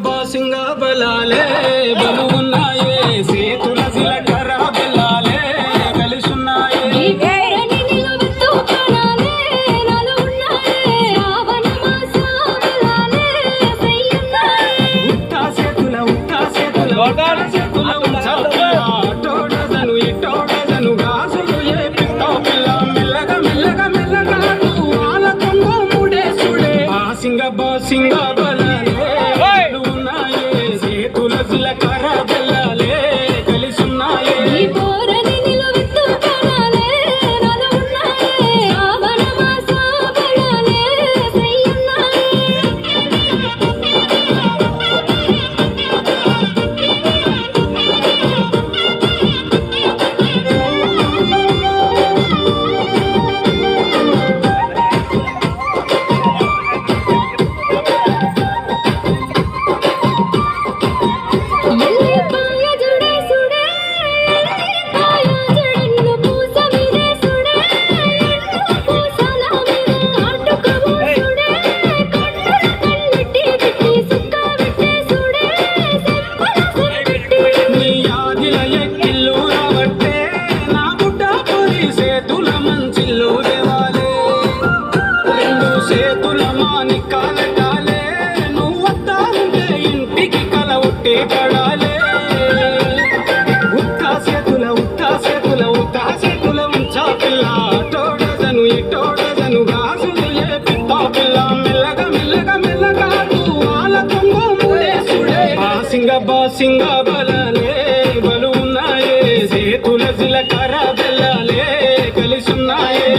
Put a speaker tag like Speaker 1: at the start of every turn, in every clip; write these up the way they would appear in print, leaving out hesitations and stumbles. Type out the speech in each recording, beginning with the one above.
Speaker 1: బాసింగ బలాలే బలు ఉన్నాయే సేతుల జిలకర బెల్లాలే కలిసున్నాయే ఉట్టా సేతుల అటోడదను ఇటోడదను గాజులు ఏ పిట్టో పిల్ల మెల్లగా మెల్లగా మెల్లగా ఆల కొంగు ముడేసుడే బాసింగ బలాలే జిలకర బెల్లాలే కలిసున్నాయే సేతుల మానికాల కాలే నువ్వొత్తా ఉంటే ఇంటికి కల ఉట్టే పడాలే ఉత్తా సేతుల ఉంచా పిల్ల అటోడదను ఇటోడదను గాజులు ఏ పిట్టో పిల్ల మెల్లగా మెల్లగా మెల్లగా ఆల కొంగు ముడేసుడే బాసింగ బలాలే బలు ఉన్నాయే సేతుల జిలకర బెల్లాలే కలిసున్నాయే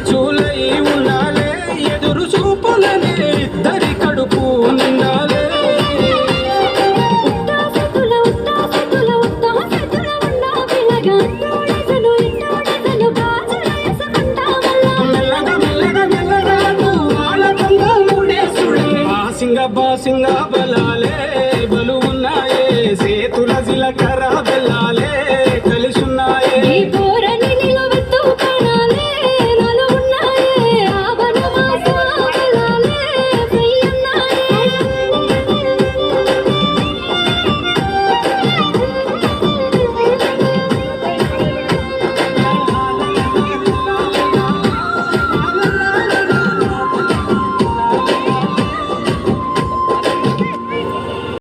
Speaker 1: చూలై ఉండాలే ఎదురు చూపులనే ఇద్దరి కడుపు నిండాలే మెల్లగా మెల్లగా మెల్లగా ఆల కొంగు ముడేసుడే బాసింగ బలాలే బలు ఉన్నాయే సేతుల జిలకర